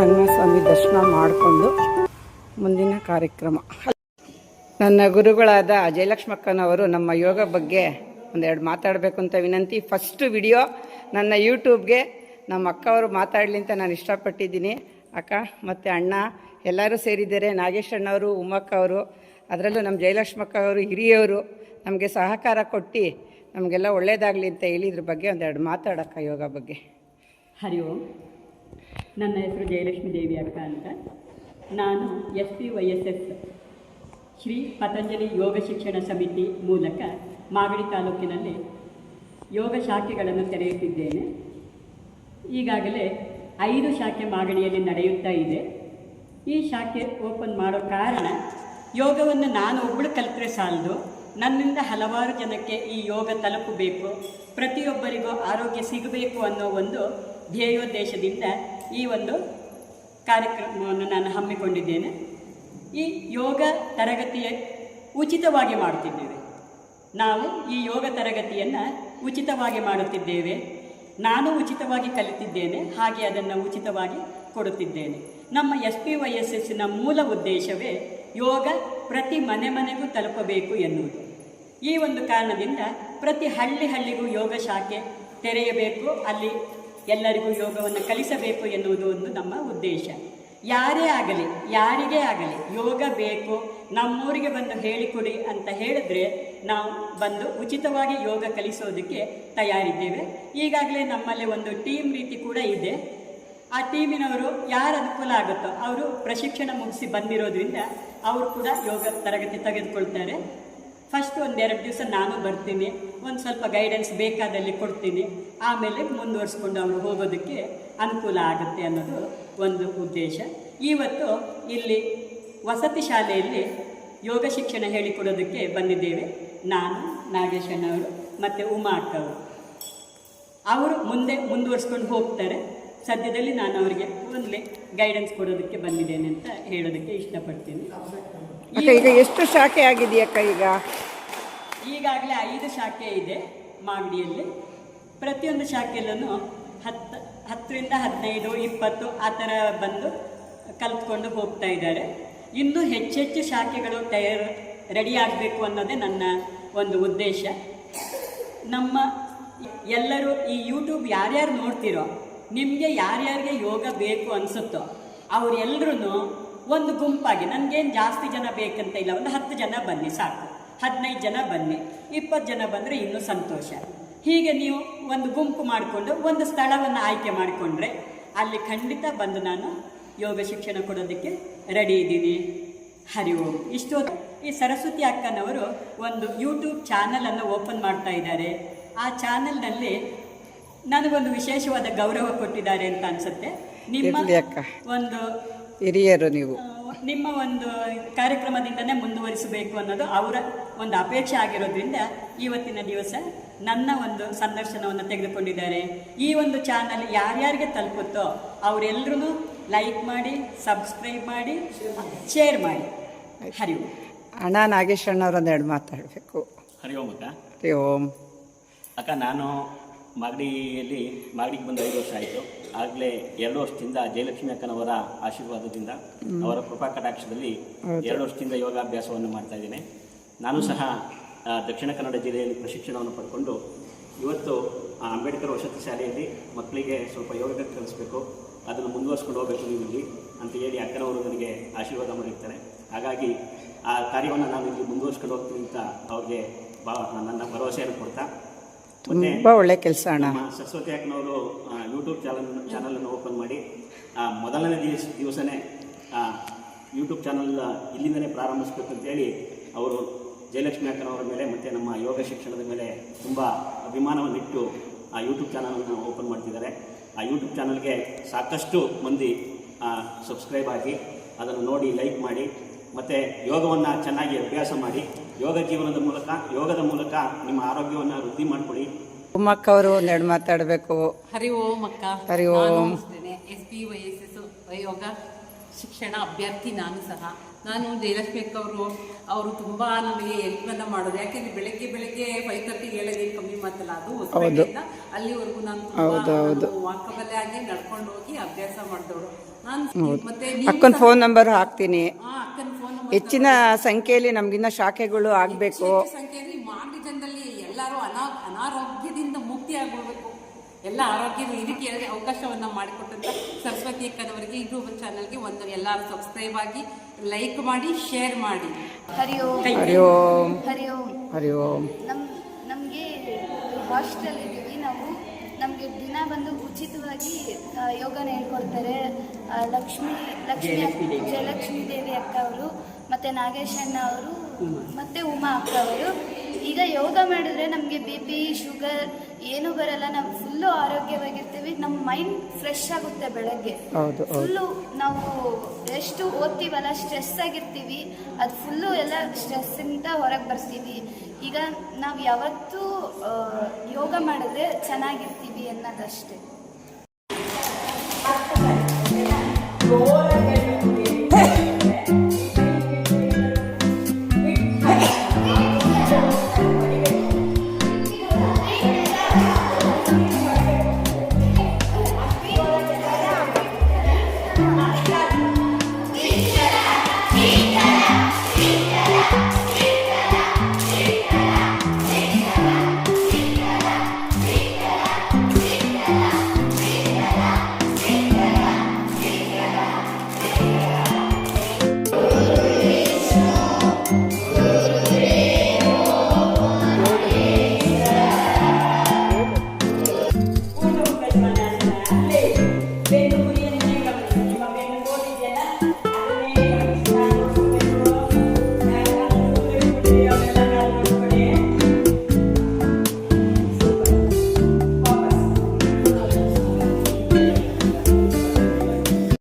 ರಂಗಸ್ವಾಮಿ ದರ್ಶನ ಮಾಡಿಕೊಂಡು ಮುಂದಿನ ಕಾರ್ಯಕ್ರಮ. ನನ್ನ ಗುರುಗಳಾದ ಜಯಲಕ್ಷ್ಮಕ್ಕನವರು ನಮ್ಮ ಯೋಗ ಬಗ್ಗೆ ಒಂದೆರಡು ಮಾತಾಡಬೇಕು ಅಂತ ವಿನಂತಿ. ಫಸ್ಟ್ ವಿಡಿಯೋ ನನ್ನ ಯೂಟ್ಯೂಬ್ಗೆ ನಮ್ಮ ಅಕ್ಕ ಅವರು ಮಾತಾಡಲಿ ಅಂತ ನಾನು ಇಷ್ಟಪಟ್ಟಿದ್ದೀನಿ. ಅಕ್ಕ ಮತ್ತು ಅಣ್ಣ ಎಲ್ಲರೂ ಸೇರಿದ್ದಾರೆ. ನಾಗೇಶ್ ಅಣ್ಣವರು, ಉಮ್ಮಕ್ಕ ಅವರು, ಅದರಲ್ಲೂ ನಮ್ಮ ಜಯಲಕ್ಷ್ಮಕ್ಕ ಅವರು ಹಿರಿಯವರು ನಮಗೆ ಸಹಕಾರ ಕೊಟ್ಟು ನಮಗೆಲ್ಲ ಒಳ್ಳೆಯದಾಗಲಿ ಅಂತ ಹೇಳಿ ಇದ್ರ ಬಗ್ಗೆ ಒಂದೆರಡು ಮಾತಾಡಕ್ಕ ಯೋಗ ಬಗ್ಗೆ. ಹರಿ ಓಂ. ನನ್ನ ಹೆಸರು ಜಯಲಕ್ಷ್ಮಿ ದೇವಿ ಅಕ್ಕ ಅಂತ. ನಾನು SPYSS ಶ್ರೀ ಪತಂಜಲಿ ಯೋಗ ಶಿಕ್ಷಣ ಸಮಿತಿ ಮೂಲಕ ಮಾಗಡಿ ತಾಲೂಕಿನಲ್ಲಿ ಯೋಗ ಶಾಖೆಗಳನ್ನು ತೆರೆಯುತ್ತಿದ್ದೇನೆ. ಈಗಾಗಲೇ 5 ಶಾಖೆ ಮಾಗಡಿಯಲ್ಲಿ ನಡೆಯುತ್ತಾ ಇದೆ. ಈ ಶಾಖೆ ಓಪನ್ ಮಾಡೋ ಕಾರಣ ಯೋಗವನ್ನು ನಾನು ಒಬ್ಬಳು ಕಲಿತರೆ ಸಾಲದು, ನನ್ನಿಂದ ಹಲವಾರು ಜನಕ್ಕೆ ಈ ಯೋಗ ತಲುಪಬೇಕು, ಪ್ರತಿಯೊಬ್ಬರಿಗೂ ಆರೋಗ್ಯ ಸಿಗಬೇಕು ಅನ್ನೋ ಒಂದು ಧ್ಯೇಯೋದ್ದೇಶದಿಂದ ಈ ಒಂದು ಕಾರ್ಯಕ್ರಮವನ್ನು ನಾನು ಹಮ್ಮಿಕೊಂಡಿದ್ದೇನೆ. ಈ ಯೋಗ ತರಗತಿಯ ಉಚಿತವಾಗಿ ಮಾಡುತ್ತಿದ್ದೇವೆ. ನಾವು ಈ ಯೋಗ ತರಗತಿಯನ್ನು ಉಚಿತವಾಗಿ ಮಾಡುತ್ತಿದ್ದೇವೆ. ನಾನು ಉಚಿತವಾಗಿ ಕಲಿತಿದ್ದೇನೆ, ಹಾಗೆ ಅದನ್ನು ಉಚಿತವಾಗಿ ಕೊಡುತ್ತಿದ್ದೇನೆ. ನಮ್ಮ SPYSSನ ಮೂಲ ಉದ್ದೇಶವೇ ಯೋಗ ಪ್ರತಿ ಮನೆಗೂ ತಲುಪಬೇಕು ಎನ್ನುವುದು. ಈ ಒಂದು ಕಾರಣದಿಂದ ಪ್ರತಿ ಹಳ್ಳಿಗೂ ಯೋಗ ಶಾಖೆ ತೆರೆಯಬೇಕು, ಅಲ್ಲಿ ಎಲ್ಲರಿಗೂ ಯೋಗವನ್ನು ಕಲಿಸಬೇಕು ಎನ್ನುವುದು ಒಂದು ನಮ್ಮ ಉದ್ದೇಶ. ಯಾರೇ ಆಗಲಿ, ಯಾರಿಗೇ ಆಗಲಿ ಯೋಗ ಬೇಕು, ನಮ್ಮೂರಿಗೆ ಬಂದು ಹೇಳಿಕೊಡಿ ಅಂತ ಹೇಳಿದ್ರೆ ನಾವು ಬಂದು ಉಚಿತವಾಗಿ ಯೋಗ ಕಲಿಸೋದಕ್ಕೆ ತಯಾರಿದ್ದೇವೆ. ಈಗಾಗಲೇ ನಮ್ಮಲ್ಲಿ ಒಂದು ಟೀಮ್ ರೀತಿ ಕೂಡ ಇದೆ. ಆ ಟೀಮಿನವರು ಯಾರು ಅನುಕೂಲ ಆಗುತ್ತೋ ಅವರು ಪ್ರಶಿಕ್ಷಣ ಮುಗಿಸಿ ಬಂದಿರೋದ್ರಿಂದ ಅವರು ಕೂಡ ಯೋಗ ತರಗತಿ ತೆಗೆದುಕೊಳ್ತಾರೆ. ಫಸ್ಟ್ 1-2 ದಿವಸ ನಾನು ಬರ್ತೀನಿ, ಒಂದು ಸ್ವಲ್ಪ ಗೈಡೆನ್ಸ್ ಬೇಕಾದಲ್ಲಿ ಕೊಡ್ತೀನಿ, ಆಮೇಲೆ ಮುಂದುವರಿಸ್ಕೊಂಡು ಅವರು ಹೋಗೋದಕ್ಕೆ ಅನುಕೂಲ ಆಗುತ್ತೆ ಅನ್ನೋದು ಒಂದು ಉದ್ದೇಶ. ಇವತ್ತು ಇಲ್ಲಿ ವಸತಿ ಶಾಲೆಯಲ್ಲಿ ಯೋಗ ಶಿಕ್ಷಣ ಹೇಳಿಕೊಡೋದಕ್ಕೆ ಬಂದಿದ್ದೇವೆ. ನಾನು, ನಾಗೇಶ್ ಅಣ್ಣವರು ಮತ್ತು ಉಮಾ ಅಕ್ಕವರು. ಅವರು ಮುಂದುವರಿಸ್ಕೊಂಡು ಹೋಗ್ತಾರೆ. ಸದ್ಯದಲ್ಲಿ ನಾನು ಅವರಿಗೆ ಒಂದು ಗೈಡೆನ್ಸ್ ಕೊಡೋದಕ್ಕೆ ಬಂದಿದ್ದೇನೆ ಅಂತ ಹೇಳೋದಕ್ಕೆ ಇಷ್ಟಪಡ್ತೀನಿ. ಈಗ ಎಷ್ಟು ಶಾಖೆ ಆಗಿದೆಯಕ್ಕ? ಈಗಾಗಲೇ 5 ಶಾಖೆ ಇದೆ ಮಾಗಡಿಯಲ್ಲಿ. ಪ್ರತಿಯೊಂದು ಶಾಖೆಯಲ್ಲೂ 10ರಿಂದ 15, 20 ಆ ಥರ ಬಂದು ಕಲ್ತ್ಕೊಂಡು ಹೋಗ್ತಾ ಇದ್ದಾರೆ. ಇನ್ನೂ ಹೆಚ್ಚೆಚ್ಚು ಶಾಖೆಗಳು ರೆಡಿ ಆಗಬೇಕು ಅನ್ನೋದೇ ನನ್ನ ಒಂದು ಉದ್ದೇಶ. ನಮ್ಮ ಎಲ್ಲರೂ ಈ ಯೂಟ್ಯೂಬ್ ಯಾರ್ಯಾರು ನೋಡ್ತಿರೋ, ನಿಮಗೆ ಯಾರ್ಯಾರಿಗೆ ಯೋಗ ಬೇಕು ಅನಿಸುತ್ತೋ ಅವರೆಲ್ಲರೂ ಒಂದು ಗುಂಪಾಗಿ, ನನಗೇನು ಜಾಸ್ತಿ ಜನ ಬೇಕಂತ ಇಲ್ಲ, ಒಂದು 10 ಜನ ಬನ್ನಿ ಸಾಕು, 15 ಜನ ಬನ್ನಿ, 20 ಜನ ಬಂದರೆ ಇನ್ನೂ ಸಂತೋಷ. ಹೀಗೆ ನೀವು ಒಂದು ಗುಂಪು ಮಾಡಿಕೊಂಡು ಒಂದು ಸ್ಥಳವನ್ನು ಆಯ್ಕೆ ಮಾಡಿಕೊಂಡ್ರೆ ಅಲ್ಲಿ ಖಂಡಿತ ಬಂದು ನಾನು ಯೋಗ ಶಿಕ್ಷಣ ಕೊಡೋದಕ್ಕೆ ರೆಡಿ ಇದ್ದೀನಿ. ಹರಿ ಓಂ. ಇಷ್ಟೊತ್ತು ಈ ಸರಸ್ವತಿ ಅಕ್ಕನವರು ಒಂದು ಯೂಟ್ಯೂಬ್ ಚಾನಲನ್ನು ಓಪನ್ ಮಾಡ್ತಾ ಇದ್ದಾರೆ. ಆ ಚಾನಲ್ನಲ್ಲಿ ನನಗೊಂದು ವಿಶೇಷವಾದ ಗೌರವ ಕೊಟ್ಟಿದ್ದಾರೆ ಅಂತ ಅನಿಸುತ್ತೆ. ನಿಮ್ಮ ಒಂದು ಹಿರಿಯರು, ನೀವು ನಿಮ್ಮ ಒಂದು ಕಾರ್ಯಕ್ರಮದಿಂದನೇ ಮುಂದುವರಿಸಬೇಕು ಅನ್ನೋದು ಅವರ ಒಂದು ಅಪೇಕ್ಷೆ ಆಗಿರೋದ್ರಿಂದ ಇವತ್ತಿನ ದಿವಸ ನನ್ನ ಒಂದು ಸಂದರ್ಶನವನ್ನು ತೆಗೆದುಕೊಂಡಿದ್ದಾರೆ. ಈ ಒಂದು ಚಾನಲ್ ಯಾರ್ಯಾರಿಗೆ ತಲುಪುತ್ತೋ ಅವರೆಲ್ಲರೂ ಲೈಕ್ ಮಾಡಿ, ಸಬ್ಸ್ಕ್ರೈಬ್ ಮಾಡಿ, ಶೇರ್ ಮಾಡಿ. ಹರಿ ಓಂ. ಅಣ್ಣ ನಾಗೇಶ್ ಅಣ್ಣವ್ರು ಒಂದೆರಡು ಮಾತಾಡಬೇಕು. ಹರಿ ಓಂ ಅಕ್ಕ. ಹರಿ ಓಂ ಅಕ್ಕ, ನಾನು ಮಾಗಡಿಗೆ ಬಂದು 5 ವರ್ಷ ಆಯಿತು. ಆಗಲೇ 2 ವರ್ಷದಿಂದ ಜಯಲಕ್ಷ್ಮಿ ಅಕ್ಕನವರ ಆಶೀರ್ವಾದದಿಂದ, ಅವರ ಕೃಪಾ ಕಟಾಕ್ಷದಲ್ಲಿ 2 ವರ್ಷದಿಂದ ಯೋಗಾಭ್ಯಾಸವನ್ನು ಮಾಡ್ತಾ ಇದ್ದೇನೆ. ನಾನು ಸಹ ದಕ್ಷಿಣ ಕನ್ನಡ ಜಿಲ್ಲೆಯಲ್ಲಿ ಪ್ರಶಿಕ್ಷಣವನ್ನು ಪಡ್ಕೊಂಡು ಇವತ್ತು ಅಂಬೇಡ್ಕರ್ ವಸತಿ ಶಾಲೆಯಲ್ಲಿ ಮಕ್ಕಳಿಗೆ ಸ್ವಲ್ಪ ಯೋಗ ಕಲಿಸಬೇಕು, ಅದನ್ನು ಮುಂದುವರಿಸ್ಕೊಂಡು ಹೋಗಬೇಕು ನೀವು ಅಂತ ಹೇಳಿ ಅಕ್ಕನವರು ನನಗೆ ಆಶೀರ್ವಾದ ಮಾಡಿರ್ತಾರೆ. ಹಾಗಾಗಿ ಆ ಕಾರ್ಯವನ್ನು ನಾನು ಇಲ್ಲಿ ಮುಂದುವರಿಸ್ಕೊಂಡು ಹೋಗ್ತೀನಿ ಅಂತ ಅವ್ರಿಗೆ ನನ್ನ ಭರವಸೆಯನ್ನು ಕೊಡ್ತಾ, ತುಂಬ ಒಳ್ಳೆ ಕೆಲಸ ಅಣ್ಣ. ಸರಸ್ವತಿ ಅಕ್ಕನವರು ಯೂಟ್ಯೂಬ್ ಚಾನಲನ್ನು ಓಪನ್ ಮಾಡಿ ಮೊದಲನೇ ದಿವಸನೇ ಯೂಟ್ಯೂಬ್ ಚಾನಲ್ ಇಲ್ಲಿಂದನೇ ಪ್ರಾರಂಭಿಸಬೇಕು ಅಂತೇಳಿ ಅವರು ಜಯಲಕ್ಷ್ಮಿ ಅಕ್ಕನವರ ಮೇಲೆ ಮತ್ತು ನಮ್ಮ ಯೋಗ ಶಿಕ್ಷಣದ ಮೇಲೆ ತುಂಬ ಅಭಿಮಾನವನ್ನಿಟ್ಟು ಆ ಯೂಟ್ಯೂಬ್ ಚಾನಲನ್ನು ಓಪನ್ ಮಾಡ್ತಿದ್ದಾರೆ. ಆ ಯೂಟ್ಯೂಬ್ ಚಾನಲ್ಗೆ ಸಾಕಷ್ಟು ಮಂದಿ ಸಬ್ಸ್ಕ್ರೈಬ್ ಆಗಿ ಅದನ್ನು ನೋಡಿ ಲೈಕ್ ಮಾಡಿ ಮತ್ತು ಯೋಗವನ್ನು ಚೆನ್ನಾಗಿ ಅಭ್ಯಾಸ ಮಾಡಿ ಯೋಗದ ಮೂಲಕ ನಿಮ್ಮ ಆರೋಗ್ಯವನ್ನು ವೃದ್ಧಿ ಮಾಡಿಕೊಡಿ. ಉಮ್ಮಕ್ಕ ಅವರು ಒಂದೆರಡು ಮಾತಾಡಬೇಕು. ಹರಿ ಓಂ ಅಕ್ಕ. ಹರಿ ಓಂ. SPYSS ಯೋಗ ಶಿಕ್ಷಣ ಅಭ್ಯರ್ಥಿ ನಾನು ಸಹ. ನಾನು ಜಯಲಕ್ಷ್ಮಿ ಅಕ್ಕ ಅವರು ತುಂಬ ನನಗೆ ಹೆಲ್ಪನ್ನು ಮಾಡೋದು. ಯಾಕೆಂದರೆ ಬೆಳಗ್ಗೆ 5:30 ಹೇಳೋದೇನು ಕಮ್ಮಿ ಮಾತಲ್ಲ, ಅದು ಹೊಸಪೇಟೆಯಿಂದ ಅಲ್ಲಿವರೆಗೂ ನಾನು ವಾಕಬಲ್ಲೇ ಆಗಿ ನಡ್ಕೊಂಡು ಹೋಗಿ ಅಭ್ಯಾಸ ಮಾಡಿದವರು. ನಾನು ಮತ್ತೆ ಅಕ್ಕನ ಫೋನ್ ನಂಬರ್ ಹಾಕ್ತೀನಿ. ಅಕ್ಕನ ಫೋನ್ ಹೆಚ್ಚಿನ ಸಂಖ್ಯೆಯಲ್ಲಿ ನಮಗಿನ್ನ ಶಾಖೆಗಳು ಆಗಬೇಕು. ಸಂಖ್ಯೆಯಲ್ಲಿ ಮಾಗಡಿ ಜನದಲ್ಲಿ ಎಲ್ಲರೂ ಅನಾರೋಗ್ಯದಿಂದ ಮುಕ್ತಿ ಆಗ್ಬಿಡ್ಬೇಕು, ಎಲ್ಲ ಆರೋಗ್ಯದ ಇದಕ್ಕೆ ಅವಕಾಶವನ್ನ ಮಾಡಿಕೊಟ್ಟಂತ ಸರಸ್ವತಿ ಅಕ್ಕನವರಿಗೆ ಯೂಟ್ಯೂಬ್ ಚಾನಲ್ಗೆ ಒಂದು ಎಲ್ಲರೂ ಸಬ್ಸ್ಕ್ರೈಬ್ ಆಗಿ ಲೈಕ್ ಮಾಡಿ ಶೇರ್ ಮಾಡಿ. ಹರಿ ಓಂ ಹರಿ ಓಂ ಹರಿ ಓಂ. ಹರಿ ಓಂ. ನಮಗೆ ಹಾಸ್ಟೆಲ್ ಇದ್ದೀವಿ ನಾವು. ನಮಗೆ ದಿನ ಬಂದು ಉಚಿತವಾಗಿ ಯೋಗನ ಹೇಳ್ಕೊಡ್ತಾರೆ. ಜಯಲಕ್ಷ್ಮಿ ದೇವಿ ಅಕ್ಕ ಅವರು, ಮತ್ತು ನಾಗೇಶ್ ಅಣ್ಣ ಅವರು, ಮತ್ತು ಉಮಾ ಅಕ್ಕ ಅವರು. ಈಗ ಯೋಗ ಮಾಡಿದ್ರೆ ನಮಗೆ BP ಶುಗರ್ ಏನೂ ಬರಲ್ಲ. ನಾವು ಫುಲ್ಲು ಆರೋಗ್ಯವಾಗಿರ್ತೀವಿ. ನಮ್ಮ ಮೈಂಡ್ ಫ್ರೆಶ್ ಆಗುತ್ತೆ ಬೆಳಗ್ಗೆ. ಫುಲ್ಲು ನಾವು ಎಷ್ಟು ಓದ್ತೀವಲ್ಲ, ಸ್ಟ್ರೆಸ್ ಆಗಿರ್ತೀವಿ, ಅದು ಫುಲ್ಲು ಎಲ್ಲ ಸ್ಟ್ರೆಸ್ಸಿಂದ ಹೊರಗೆ ಬರ್ತೀವಿ. ಈಗ ನಾವು ಯಾವತ್ತೂ ಯೋಗ ಮಾಡಿದ್ರೆ ಚೆನ್ನಾಗಿರ್ತೀವಿ ಅನ್ನೋದಷ್ಟೇ.